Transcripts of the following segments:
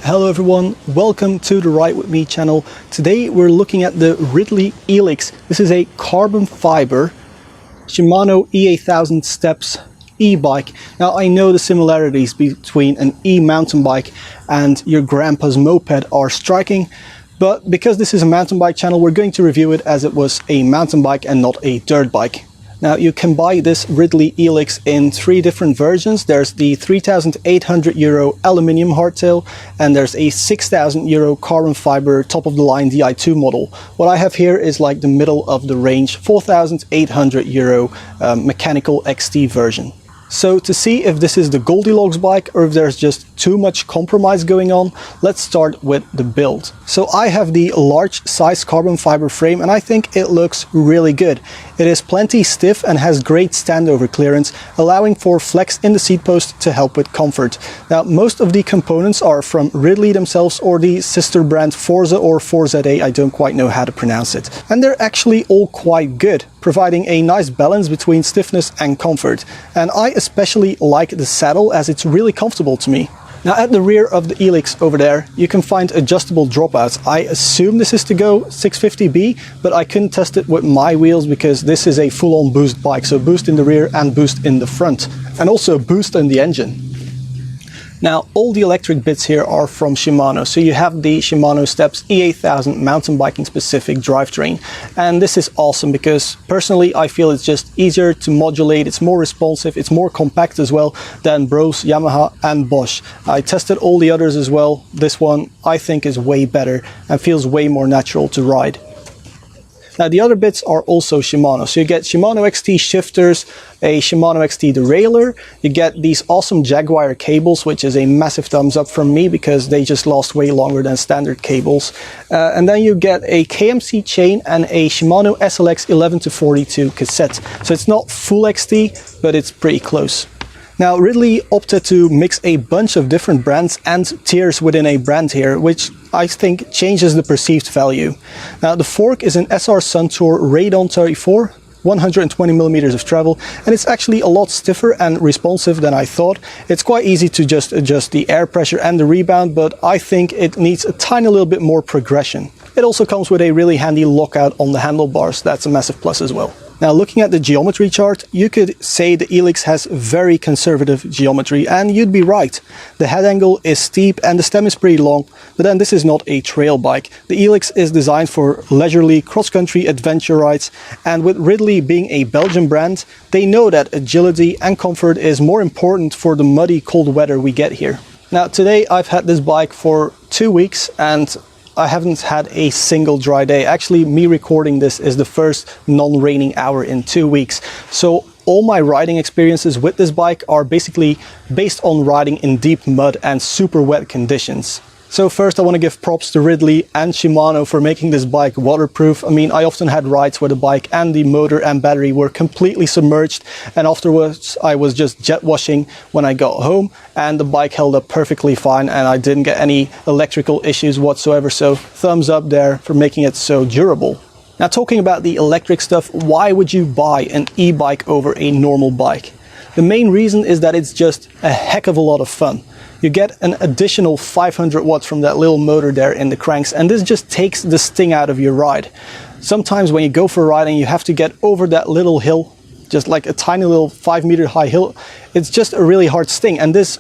Hello everyone, welcome to the Ride With Me channel. Today we're looking at the Ridley Elykx. This is a carbon fiber Shimano E8000 Steps e-bike. Now I know the similarities between an e-mountain bike and your grandpa's moped are striking, but because this is a mountain bike channel, we're going to review it as it was a mountain bike and not a dirt bike. Now you can buy this Ridley Elykx in 3 different versions. There's the €3,800 aluminium hardtail, and there's a €6,000 carbon fiber top of the line Di2 model. What I have here is like the middle of the range €4,800 mechanical XT version. So to see if this is the Goldilocks bike or if there's just too much compromise going on, let's start with the build. So I have the large size carbon fiber frame and I think it looks really good. It is plenty stiff and has great standover clearance, allowing for flex in the seat post to help with comfort. Now most of the components are from Ridley themselves or the sister brand Forza or Forza, I don't quite know how to pronounce it. And they're actually all quite good, providing a nice balance between stiffness and comfort. And I especially like the saddle as it's really comfortable to me. Now at the rear of the Elykx over there, you can find adjustable dropouts. I assume this is to go 650B, but I couldn't test it with my wheels because this is a full-on boost bike. So boost in the rear and boost in the front, and also boost in the engine. Now all the electric bits here are from Shimano. So you have the Shimano Steps E8000 mountain biking specific drivetrain. And this is awesome because personally I feel it's just easier to modulate, it's more responsive, it's more compact as well than Bose, Yamaha and Bosch. I tested all the others as well. This one I think is way better and feels way more natural to ride. Now the other bits are also Shimano. So you get Shimano XT shifters, a Shimano XT derailleur, you get these awesome Jaguar cables, which is a massive thumbs up from me because they just last way longer than standard cables. And then you get a KMC chain and a Shimano SLX 11-42 cassette. So it's not full XT, but it's pretty close. Now Ridley opted to mix a bunch of different brands and tiers within a brand here, which I think changes the perceived value. Now the fork is an SR Suntour Radon 34, 120 millimeters of travel, and it's actually a lot stiffer and responsive than I thought. It's quite easy to just adjust the air pressure and the rebound, but I think it needs a tiny little bit more progression. It also comes with a really handy lockout on the handlebars. That's a massive plus as well. Now looking at the geometry chart, you could say the Elykx has very conservative geometry, and you'd be right. The head angle is steep and the stem is pretty long, but then this is not a trail bike. The Elykx is designed for leisurely cross-country adventure rides, and with Ridley being a Belgian brand, they know that agility and comfort is more important for the muddy cold weather we get here. Now today I've had this bike for 2 weeks and I haven't had a single dry day. Actually, me recording this is the first non-raining hour in 2 weeks. So all my riding experiences with this bike are basically based on riding in deep mud and super wet conditions. So first I want to give props to Ridley and Shimano for making this bike waterproof. I mean, I often had rides where the bike and the motor and battery were completely submerged, and afterwards I was just jet washing when I got home, and the bike held up perfectly fine and I didn't get any electrical issues whatsoever. So thumbs up there for making it so durable. Now talking about the electric stuff, why would you buy an e-bike over a normal bike? The main reason is that it's just a heck of a lot of fun. You get an additional 500 watts from that little motor there in the cranks, and this just takes the sting out of your ride. Sometimes when you go for riding, you have to get over that little hill, just like a tiny little 5-meter high hill. It's just a really hard sting, and this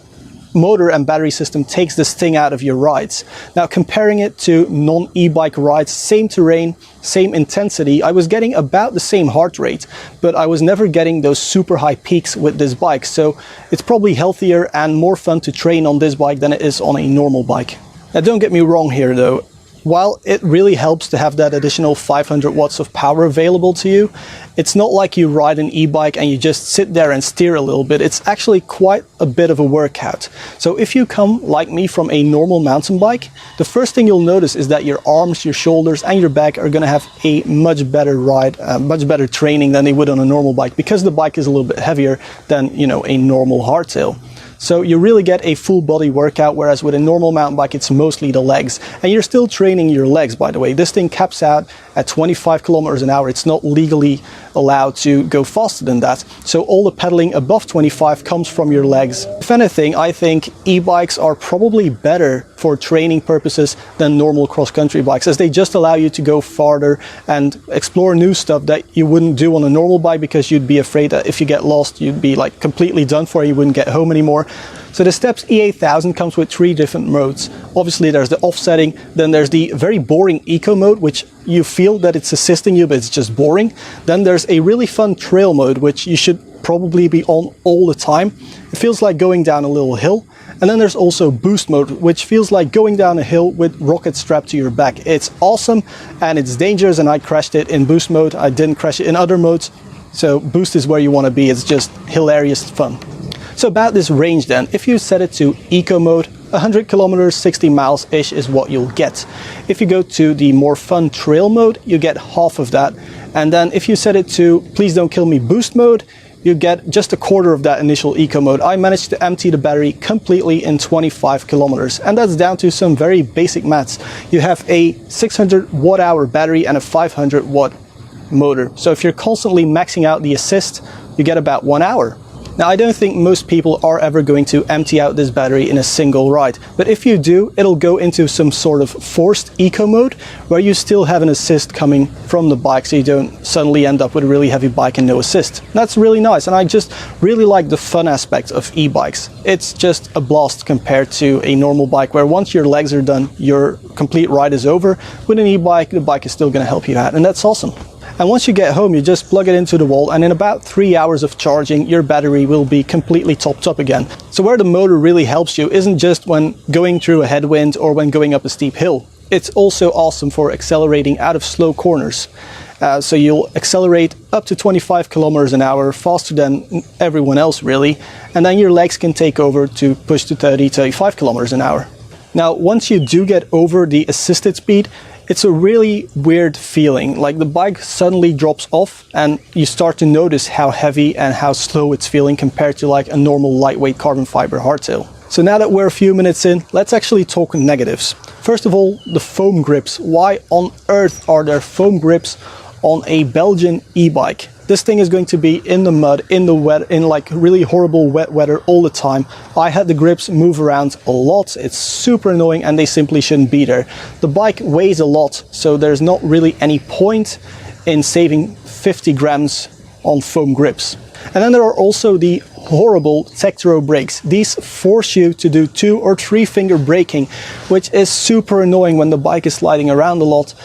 motor and battery system takes the sting out of your rides. Now comparing it to non-e-bike rides, same terrain, same intensity, I was getting about the same heart rate, but I was never getting those super high peaks with this bike. So it's probably healthier and more fun to train on this bike than it is on a normal bike. Now don't get me wrong here though. While it really helps to have that additional 500 watts of power available to you, it's not like you ride an e-bike and you just sit there and steer a little bit. It's actually quite a bit of a workout. So if you come like me from a normal mountain bike, the first thing you'll notice is that your arms, your shoulders and your back are going to have a much better ride, much better training than they would on a normal bike, because the bike is a little bit heavier than, you know, a normal hardtail. So you really get a full body workout, whereas with a normal mountain bike, it's mostly the legs. And you're still training your legs, by the way. This thing caps out at 25 kilometers an hour. It's not legally allowed to go faster than that. So all the pedaling above 25 comes from your legs. If anything, I think e-bikes are probably better for training purposes than normal cross-country bikes, as they just allow you to go farther and explore new stuff that you wouldn't do on a normal bike, because you'd be afraid that if you get lost you'd be like completely done for, you wouldn't get home anymore. So the Steps E8000 comes with 3 different modes. Obviously there's the offsetting, then there's the very boring eco mode, which you feel that it's assisting you but it's just boring. Then there's a really fun trail mode, which you should probably be on all the time. It feels like going down a little hill. And then there's also boost mode, which feels like going down a hill with rockets strapped to your back. It's awesome and it's dangerous, and I crashed it in boost mode. I didn't crash it in other modes. So boost is where you want to be. It's just hilarious fun. So about this range then, if you set it to eco mode, 100 kilometers, 60 miles-ish is what you'll get. If you go to the more fun trail mode, you get half of that. And then if you set it to please don't kill me boost mode, you get just a quarter of that initial eco mode. I managed to empty the battery completely in 25 kilometers, and that's down to some very basic maths. You have a 600 watt hour battery and a 500 watt motor. So if you're constantly maxing out the assist, you get about 1 hour. Now, I don't think most people are ever going to empty out this battery in a single ride, but if you do, it'll go into some sort of forced eco mode where you still have an assist coming from the bike, so you don't suddenly end up with a really heavy bike and no assist. That's really nice, and I just really like the fun aspect of e-bikes. It's just a blast compared to a normal bike where once your legs are done, your complete ride is over. With an e-bike, the bike is still going to help you out, and that's awesome. And once you get home, you just plug it into the wall, and in about 3 hours of charging, your battery will be completely topped up again. So where the motor really helps you isn't just when going through a headwind or when going up a steep hill. It's also awesome for accelerating out of slow corners. So you'll accelerate up to 25 kilometers an hour, faster than everyone else really, and then your legs can take over to push to 30, 35 kilometers an hour. Now, once you do get over the assisted speed, it's a really weird feeling, like the bike suddenly drops off and you start to notice how heavy and how slow it's feeling compared to like a normal lightweight carbon fiber hardtail. So now that we're a few minutes in, let's actually talk negatives. First of all, the foam grips. Why on earth are there foam grips on a Belgian e-bike? This thing is going to be in the mud, in the wet, in like really horrible wet weather all the time. I had the grips move around a lot. It's super annoying and they simply shouldn't be there. The bike weighs a lot, so there's not really any point in saving 50 grams on foam grips. And then there are also the horrible Tektro brakes. These force you to do 2 or 3 finger braking, which is super annoying when the bike is sliding around a lot,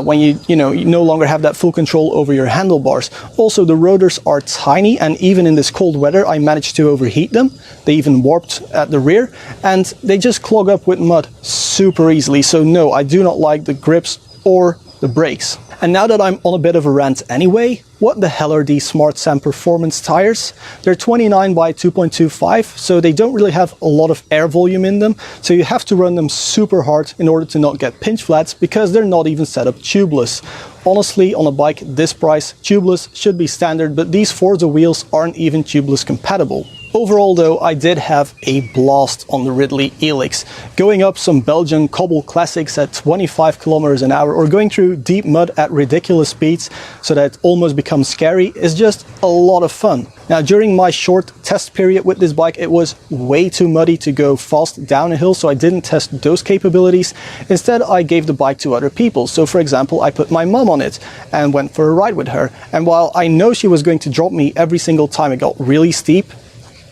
when you no longer have that full control over your handlebars. Also, the rotors are tiny, and even in this cold weather I managed to overheat them. They even warped at the rear, and they just clog up with mud super easily. So no, I do not like the grips or the brakes. And now that I'm on a bit of a rant anyway, what the hell are these Smart Sand Performance tires? They're 29 by 2.25, so they don't really have a lot of air volume in them, so you have to run them super hard in order to not get pinch flats, because they're not even set up tubeless. Honestly, on a bike this price, tubeless should be standard, but these Forza wheels aren't even tubeless compatible. Overall though, I did have a blast on the Ridley Elykx. Going up some Belgian cobble classics at 25 kilometers an hour, or going through deep mud at ridiculous speeds so that it almost becomes scary, is just a lot of fun. Now, during my short test period with this bike, it was way too muddy to go fast down a hill, so I didn't test those capabilities. Instead, I gave the bike to other people. So for example, I put my mom on it and went for a ride with her. And while I know she was going to drop me every single time it got really steep,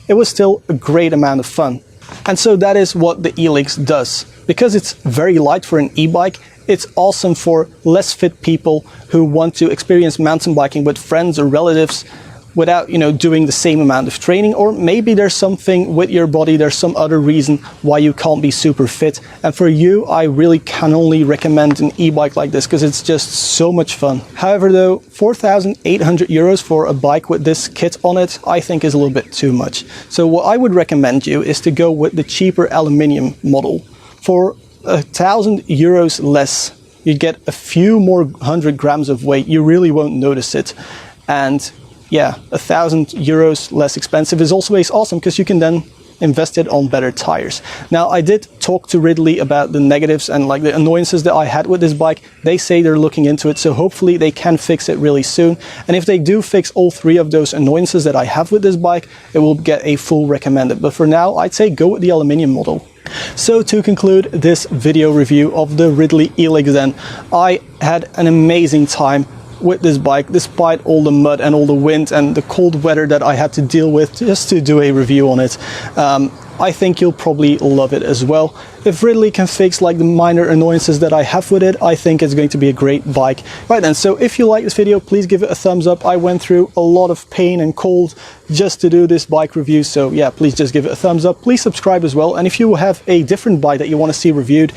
it was still a great amount of fun. And so that is what the Elykx does. Because it's very light for an e-bike, it's awesome for less fit people who want to experience mountain biking with friends or relatives without, doing the same amount of training. Or maybe there's something with your body, there's some other reason why you can't be super fit. And for you, I really can only recommend an e-bike like this, because it's just so much fun. However though, 4,800 euros for a bike with this kit on it, I think is a little bit too much. So what I would recommend you is to go with the cheaper aluminium model. For 1,000 euros less, you get a few more 100 grams of weight. You really won't notice it. And yeah, 1,000 euros less expensive is also awesome, because you can then invest it on better tires. Now, I did talk to Ridley about the negatives and like the annoyances that I had with this bike. They say they're looking into it, so hopefully they can fix it really soon. And if they do fix all 3 of those annoyances that I have with this bike, it will get a full recommended. But for now, I'd say go with the aluminium model. So to conclude this video review of the Ridley Elykx then, I had an amazing time with this bike despite all the mud and all the wind and the cold weather that I had to deal with just to do a review on it. I think you'll probably love it as well. If Ridley can fix like the minor annoyances that I have with it, I think it's going to be a great bike. Right then, so if you like this video, please give it a thumbs up. I went through a lot of pain and cold just to do this bike review, so yeah, please just give it a thumbs up. Please subscribe as well, and if you have a different bike that you want to see reviewed,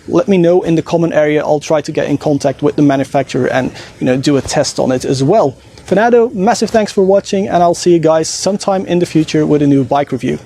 let me know in the comment area. I'll try to get in contact with the manufacturer and, you know, do a test on it as well. For now though, massive thanks for watching, and I'll see you guys sometime in the future with a new bike review.